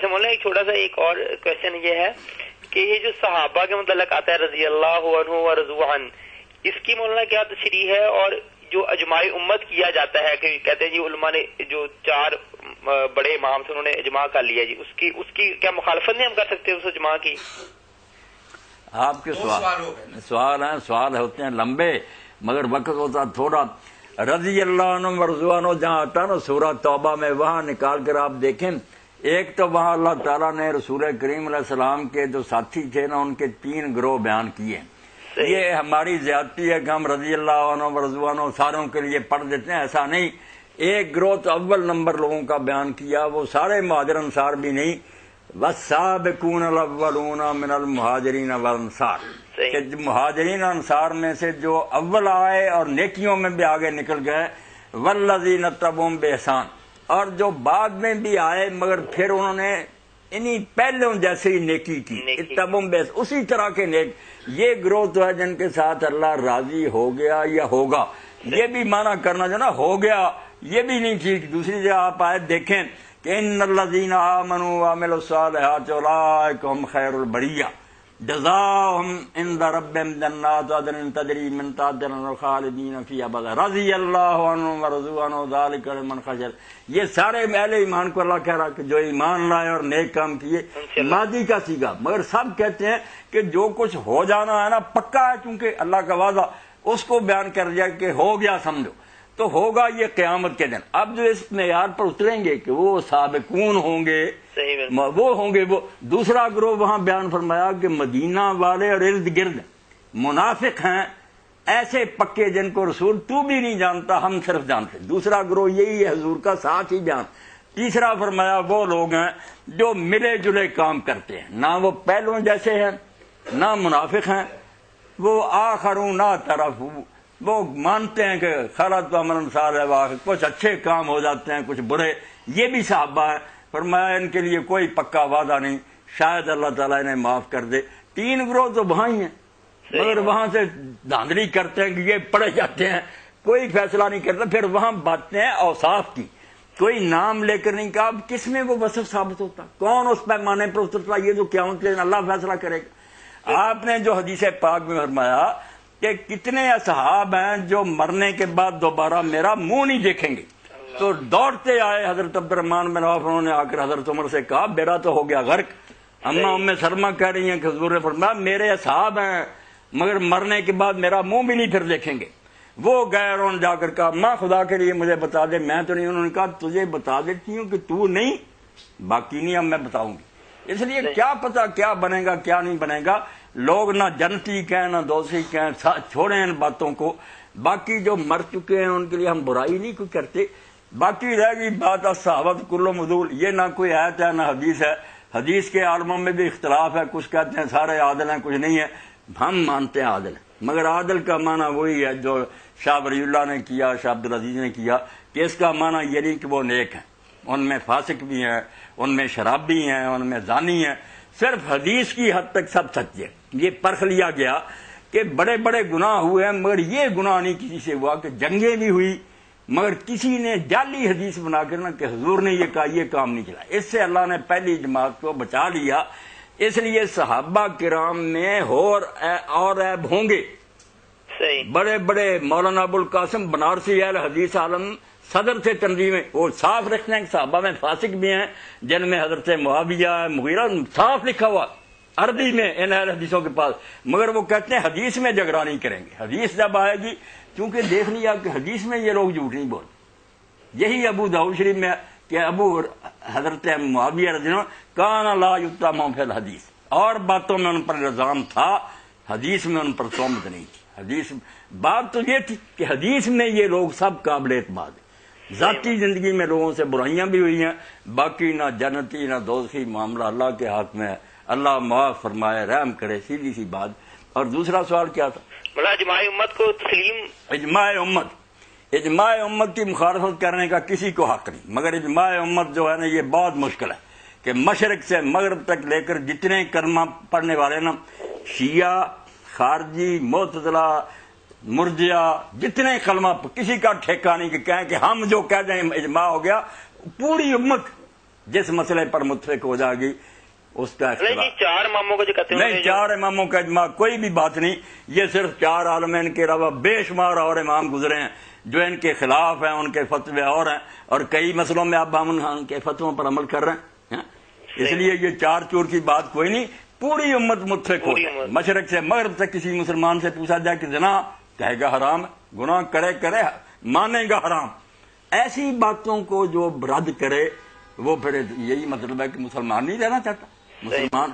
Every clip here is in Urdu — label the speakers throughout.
Speaker 1: اچھا مولانا ایک چھوٹا سا ایک اور کوشچن یہ ہے کہ یہ جو صحابہ کے متعلق آتا ہے رضی اللہ عنہ و رضوا عنہ، اس کی مولانا کیا تشریح ہے؟ اور جو اجماع امت کیا جاتا ہے کہ کہتے ہیں جی علماء نے جو 4 بڑے امام سے انہوں نے اجماع کر لیا جی، اس کی کیا مخالفت نہیں ہم کر سکتے اس اجماع کی؟
Speaker 2: آپ کے سوال ہیں، سوال ہوتے ہیں لمبے مگر وقت ہوتا تھوڑا۔ رضی اللہ عنہ ورضوا عنہ جہاں آتا نا سورہ توبہ میں، وہاں نکال کر آپ دیکھیں، ایک تو وہاں اللہ تعالیٰ نے رسول کریم علیہ السلام کے جو ساتھی تھے نا ان کے 3 گروہ بیان کیے۔ یہ ہماری زیادتی ہے کہ ہم رضی اللہ عنہ ورضوا عنہ ساروں کے لیے پڑھ دیتے ہیں، ایسا نہیں۔ ایک گروہ تو اول نمبر لوگوں کا بیان کیا، وہ سارے مہاجر انصار بھی نہیں، والسابقون الاولون من المہاجرین والانصار، کہ مہاجرین انصار میں سے جو اول آئے اور نیکیوں میں بھی آگے نکل گئے، والذین اتبعوہم بإحسان، اور جو بعد میں بھی آئے مگر پھر انہوں نے انہی پہلوں جیسے ہی نیکی کی، اتبعوہم بإحسان، اسی طرح کے نیک۔ یہ گروہ تو ہے جن کے ساتھ اللہ راضی ہو گیا یا ہوگا، یہ بھی معنی کرنا جو نا ہو گیا یہ بھی نہیں ٹھیک۔ دوسری جگہ آپ آیت دیکھیں کہ ان الذین آمنوا وعملوا الصالحات اولئک هم خیر البریہ جزاؤہم عند ربہم جنات عدن تجری من تحتہا الانہار خالدین فیہا ابدا رضی اللہ عنہم ورضوا عنہ ذلک لمن خشی۔ یہ سارے اہل ایمان کو اللہ کہہ رہا کہ جو ایمان لائے اور نیک کام کیے، ماضی کا سیگا، مگر سب کہتے ہیں کہ جو کچھ ہو جانا ہے نا پکا ہے، چونکہ اللہ کا وعدہ اس کو بیان کر دیا کہ ہو گیا سمجھو، تو ہوگا یہ قیامت کے دن۔ اب جو اس معیار پر اتریں گے کہ وہ سابقون ہوں گے، وہ ہوں گے، وہ دوسرا گروہ وہاں بیان فرمایا کہ مدینہ والے اور ارد گرد منافق ہیں ایسے پکے جن کو رسول تو بھی نہیں جانتا، ہم صرف جانتے۔ دوسرا گروہ یہی ہے حضور کا ساتھ ہی بیان۔ تیسرا فرمایا وہ لوگ ہیں جو ملے جلے کام کرتے ہیں، نہ وہ پہلوں جیسے ہیں نہ منافق ہیں، وہ آخرون لا طرف، وہ مانتے ہیں کہ خلط عمل صالح، کچھ اچھے کام ہو جاتے ہیں کچھ برے، یہ بھی صحابہ ہیں۔ فرمایا ان کے لیے کوئی پکا وعدہ نہیں، شاید اللہ تعالیٰ انہیں معاف کر دے۔ 3 گروہ تو وہاں ہی ہیں مگر وہاں سے دھاندلی کرتے ہیں کہ یہ پڑھے جاتے ہیں، کوئی فیصلہ نہیں کرتا۔ پھر وہاں باتیں ہیں اوصاف کی، کوئی نام لے کر نہیں کہا، اب کس میں وہ وصف ثابت ہوتا، کون اس پیمانے پر اترتا، یہ تو قیامت کے دن اللہ فیصلہ کرے گا۔ آپ نے جو حدیث پاک میں فرمایا کہ کتنے اصحاب ہیں جو مرنے کے بعد دوبارہ میرا منہ نہیں دیکھیں گے، تو دوڑتے آئے حضرت عبد الرحمن بن عوف، انہوں نے آ کر حضرت عمر سے کہا میرا تو ہو گیا غرق۔ اما ام سلمہ کہہ رہی ہیں کہ حضور نے فرمایا میرے اصحاب ہیں مگر مرنے کے بعد میرا منہ بھی نہیں پھر دیکھیں گے۔ وہ گئے، انہوں نے جا کر کہا ماں خدا کے لیے مجھے بتا دے، میں تو نہیں۔ انہوں نے کہا تجھے بتا دیتی ہوں کہ تو نہیں، باقی نہیں اب میں بتاؤں گی۔ اس لیے کیا پتا کیا بنے گا کیا نہیں بنے گا، لوگ نہ جنتی کہیں نہ دوسری کہیں، چھوڑیں ان باتوں کو۔ باقی جو مر چکے ہیں ان کے لیے ہم برائی نہیں کوئی کرتے۔ باقی رہ گئی بات الصحابۃ کلھم عدول، یہ نہ کوئی آیت ہے نہ حدیث ہے، حدیث کے عالموں میں بھی اختلاف ہے، کچھ کہتے ہیں سارے عادل ہیں کچھ نہیں ہے، ہم مانتے ہیں عادل ہیں، مگر عادل کا معنی وہی ہے جو شاہ ولی اللہ نے کیا، شاہ عبدالعزیز نے کیا، کہ اس کا معنی یہ نہیں کہ وہ نیک ہیں، ان میں فاسق بھی ہیں، ان میں شرابی ہیں، ان میں زانی ہیں، صرف حدیث کی حد تک سب سچ ہے۔ یہ پرکھ لیا گیا کہ بڑے بڑے گناہ ہوئے ہیں مگر یہ گناہ نہیں کسی سے ہوا، کہ جنگیں بھی ہوئی مگر کسی نے جعلی حدیث بنا کر نا کہ حضور نے یہ کہا یہ کام نہیں چلا، اس سے اللہ نے پہلی جماعت کو بچا لیا۔ اس لیے صحابہ کرام میں اور عیب ہوں گے، بڑے بڑے مولانا ابو القاسم بنارسی اہل حدیث عالم صدر سے تنظیم ہے، وہ صاف رکھتے ہیں کہ صحابہ میں فاسق بھی ہیں، جن میں حضرت معاویہ مغیرہ، صاف لکھا ہوا عربی میں ان اہل حدیثوں کے پاس، مگر وہ کہتے ہیں حدیث میں جھگڑا نہیں کریں گے۔ حدیث جب آئے گی، کیونکہ دیکھ لیا کہ حدیث میں یہ لوگ جھوٹ نہیں بولتے۔ یہی ابو داؤد شریف میں کہ ابو حضرت معاویہ رضی اللہ عنہ کان لا یتهم فی الحدیث، اور باتوں میں ان پر الزام تھا، حدیث میں ان پر تہمت نہیں تھی۔ حدیث بات تو یہ تھی کہ حدیث میں یہ لوگ سب قابل اعتماد ہیں، ذاتی زندگی میں لوگوں سے برائیاں بھی ہوئی ہیں، باقی نہ جنتی نہ دوزخی، معاملہ اللہ کے ہاتھ میں ہے، اللہ معاف فرمائے رحم کرے، سیدھی سی بات۔ اور دوسرا سوال کیا تھا؟
Speaker 1: اجماع امت کو تسلیم،
Speaker 2: اجماع امت کی مخالفت کرنے کا کسی کو حق نہیں، مگر اجماع امت جو ہے نا یہ بہت مشکل ہے کہ مشرق سے مغرب تک لے کر جتنے کلمہ پڑھنے والے نا، شیعہ، خارجی، معتزلہ، مرجئہ، جتنے کلمہ، کسی کا ٹھیکہ نہیں کہ کہیں کہ ہم جو کہہ دیں اجماع ہو گیا، پوری امت جس مسئلے پر متفق ہو جائے گی اس کا
Speaker 1: نہیں، چار اماموں کو جو کہتے ہیں
Speaker 2: نہیں، چار اماموں کا اجماع کوئی بھی بات نہیں، یہ صرف چار عالمین کے علاوہ بے شمار اور امام گزرے ہیں جو ان کے خلاف ہیں، ان کے فتوے اور ہیں، اور کئی مسئلوں میں اب ہم ان کے فتووں پر عمل کر رہے ہیں۔ اس لیے یہ چار چور کی بات کوئی نہیں، پوری امت متفق ہو جائے۔ مشرق سے مغرب تک کسی مسلمان سے پوچھا جائے کہ زنا کہے گا حرام، گناہ کرے مانے گا حرام۔ ایسی باتوں کو جو رد کرے وہ پھر یہی مطلب ہے کہ مسلمان نہیں رہنا چاہتا۔ مسلمان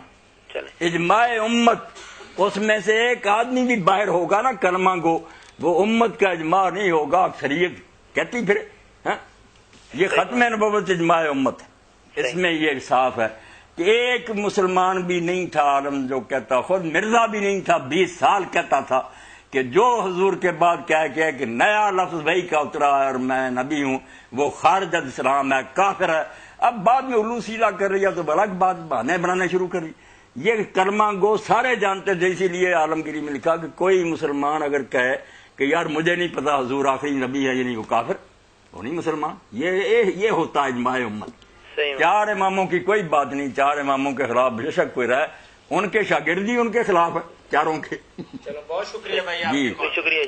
Speaker 2: اجماع امت، اس میں سے ایک آدمی بھی باہر ہوگا نا کلمہ گو، وہ امت کا اجماع نہیں ہوگا، اکثریت کہتی پھر یہ ختم نبوت اجماع امت ہے۔ اس میں یہ صاف ہے کہ ایک مسلمان بھی نہیں تھا عالم جو کہتا، خود مرزا بھی نہیں تھا 20 سال کہتا تھا کہ جو حضور کے بعد کہہ کہ نیا لفظ وہی کا اترا ہے اور میں نبی ہوں وہ خارج از اسلام ہے، کافر ہے۔ اب بعد میں الو سیدھا کر رہی ہے تو الگ بات، بہانے بنانے شروع کری۔ یہ کلمہ گو سارے جانتے تھے، اسی لیے عالمگیری میں لکھا کہ کوئی مسلمان اگر کہے کہ یار مجھے نہیں پتا حضور آخری نبی ہے، یہ نہیں، وہ کافر، وہ نہیں مسلمان۔ یہ ہوتا ہے اجماع امت۔ چار اماموں کی کوئی بات نہیں، چار اماموں کے خلاف بے شک کوئی رہے، ان کے شاگردی ان کے خلاف ہے چاروں کے۔
Speaker 3: چلو بہت شکریہ بھائی،
Speaker 2: جی
Speaker 1: شکریہ جی۔